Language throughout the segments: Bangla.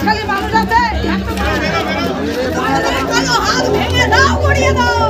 খালি মানুষ আছে কালো হাত ভেঙে দাও গড়িয়ে দাও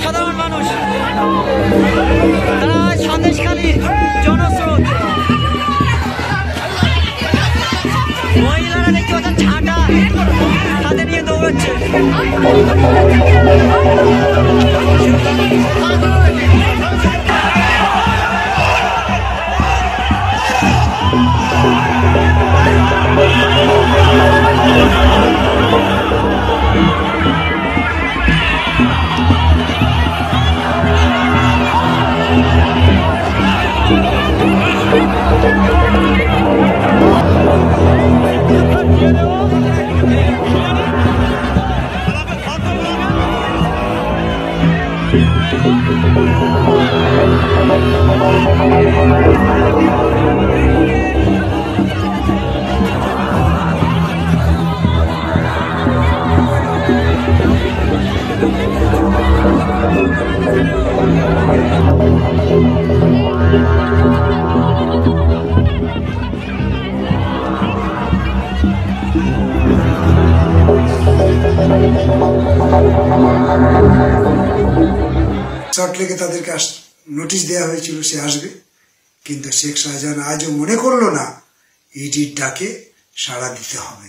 সাধারণ মানুষ তারা সন্দেশখালী জনস্রোত মহিলারা দেখতে পাচ্ছেন ঝাঁটা হাতে নিয়ে দৌড়াচ্ছে শর্ট লেগে তাদেরকে নোটিশ দেওয়া হয়েছিল সে আসবে, কিন্তু শেখ শাহজাহান আজও মনে করলো না ইডির ডাকে সাড়া দিতে হবে।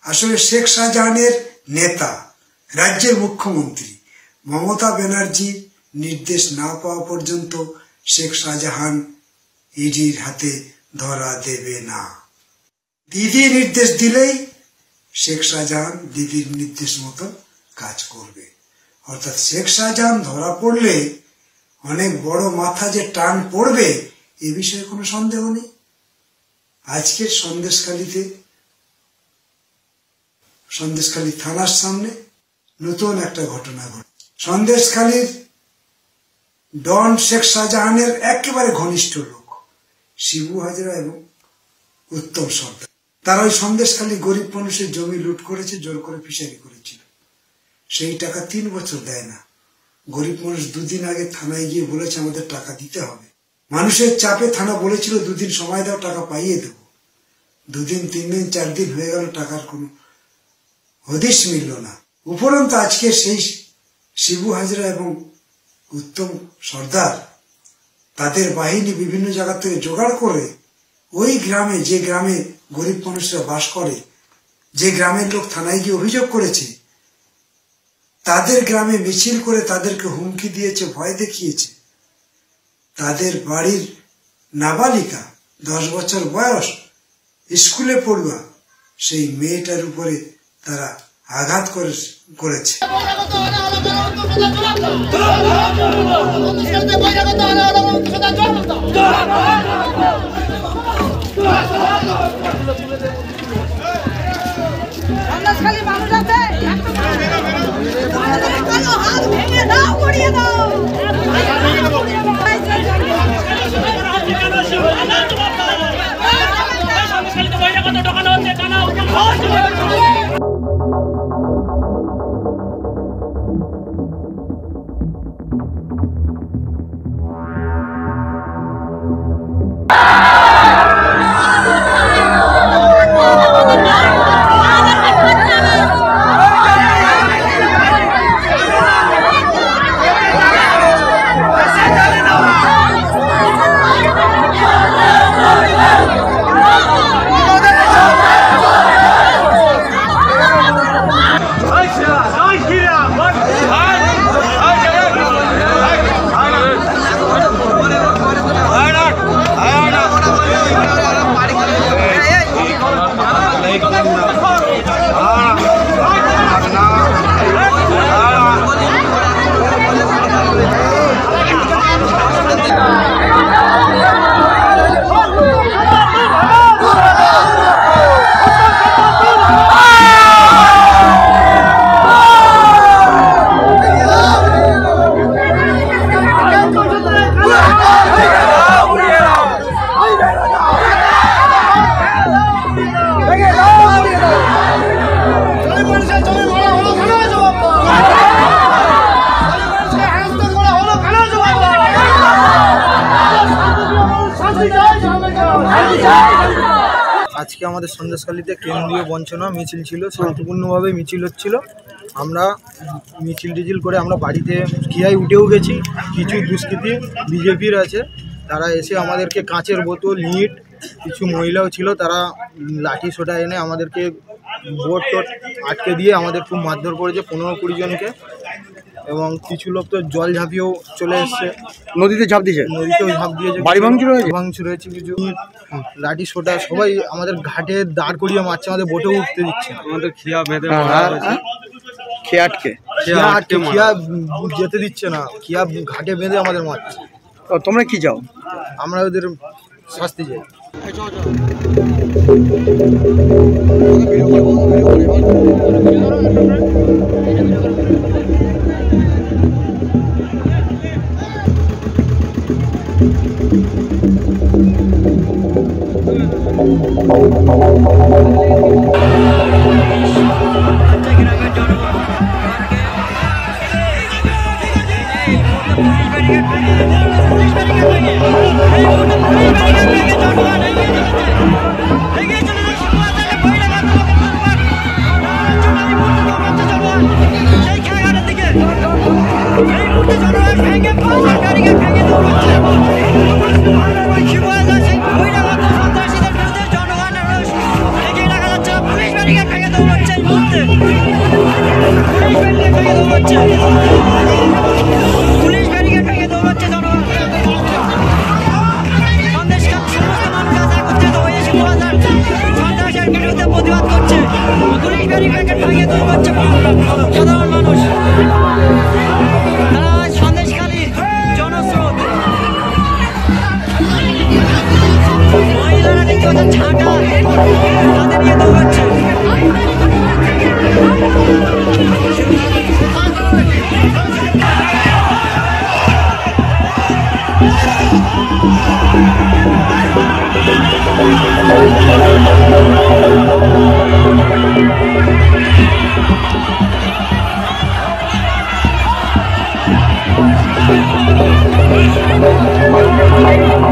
আসলে শেখ শাহজাহানের নেতা রাজ্যের মুখ্যমন্ত্রী মমতা ব্যানার্জি নির্দেশ না পাওয়া পর্যন্ত শেখ শাহজাহান ইডির হাতে ধরা দেবে না। দিদি নির্দেশ দিলেই শেখ শাহজাহান দিদির নির্দেশ মতো কাজ করবে। অর্থাৎ শেখ শাহজাহান ধরা পড়লে অনেক বড় মাথা যে টান পড়বে এ বিষয়ে কোনো সন্দেহ নেই। আজকের সন্দেশখালী থানার সামনে নতুন একটা ঘটনা ঘটে। সন্দেশখালীর ডন শেখ শাহজাহানের একেবারে ঘনিষ্ঠ লোক শিবু হাজরা এবং উত্তম সর্দার, তারা ওই সন্দেশখালী গরিব মানুষের জমি লুট করেছে, জোর করে ফিশারি করেছিল। সেই টাকা 3 বছর দেয় না। গরিব মানুষ 2 দিন আগে থানায় গিয়ে বলেছে আমাদের টাকা দিতে হবে, মানুষের চাপে থানা বলেছিল 2 দিন সময় দাও, টাকা পাইয়ে দেব। 2 দিন 3 দিন 4 দিন হয়ে গেল, টাকার কোনো হদিশ মিলল না। উপরন্তু আজকে সেই শিবু হাজরা এবং উত্তম সর্দার তাদের বাহিনী বিভিন্ন জায়গা থেকে জোগাড় করে ওই গ্রামে, যে গ্রামে গরিব মানুষরা বাস করে, যে গ্রামের লোক থানায় গিয়ে অভিযোগ করেছে, তাদের গ্রামে মিছিল করে তাদেরকে হুমকি দিয়েছে, ভয় দেখিয়েছে। তাদের বাড়ির নাবালিকা 10 বছর বয়স, স্কুলে পড়ুয়া সেই মেয়েটার উপরে তারা আঘাত করেছে। আজকে আমাদের সন্দেশখালীতে কেন্দ্রীয় বঞ্চনা মিছিল ছিল, শান্তিপূর্ণভাবে মিছিল হচ্ছিল। আমরা মিছিল করে আমরা বাড়িতে খিয়ায় উঠেও গেছি। কিছু দুষ্কৃতী বিজেপির আছে, তারা এসে আমাদেরকে কাঁচের বোতল, ইট, কিছু মহিলাও ছিল, তারা লাঠি সোটা এনে আমাদেরকে বোট টোট আটকে দিয়ে আমাদের খুব মারধর করেছে, 15-20 জনকে। এবং কিছু লোক তো জল ঝাঁপিয়েও চলে এসছে, নদীতে ঝাঁপ দিয়েছে, নদীতেও ঝাঁপ দিয়েছে, বাড়ি ভাঙচুর হয়েছে, কিছু লাঠি সোটা সবাই আমাদের ঘাটে দাঁড় করিয়ে মারছে, আমাদের বোটেও উঠতে দিচ্ছে না, আমাদের খিয়া বেঁধে খেয়ে আটকে খিয়া যেতে দিচ্ছে না, খিয়া ঘাটে বেঁধে আমাদের মারছে। তোমরা কি চাও? আমরা ওদের শাস্তি চাই। প্রতিবাদ করছে, পুলিশ ব্যারিকেড ভেঙে দৌড়াচ্ছে সাধারণ মানুষ। তারা সন্দেশখালীর জনস্রোত, মহিলারা দেখতে পাচ্ছেন ছাঁটা, তাদের নিয়ে দৌড়াচ্ছে। Thank you.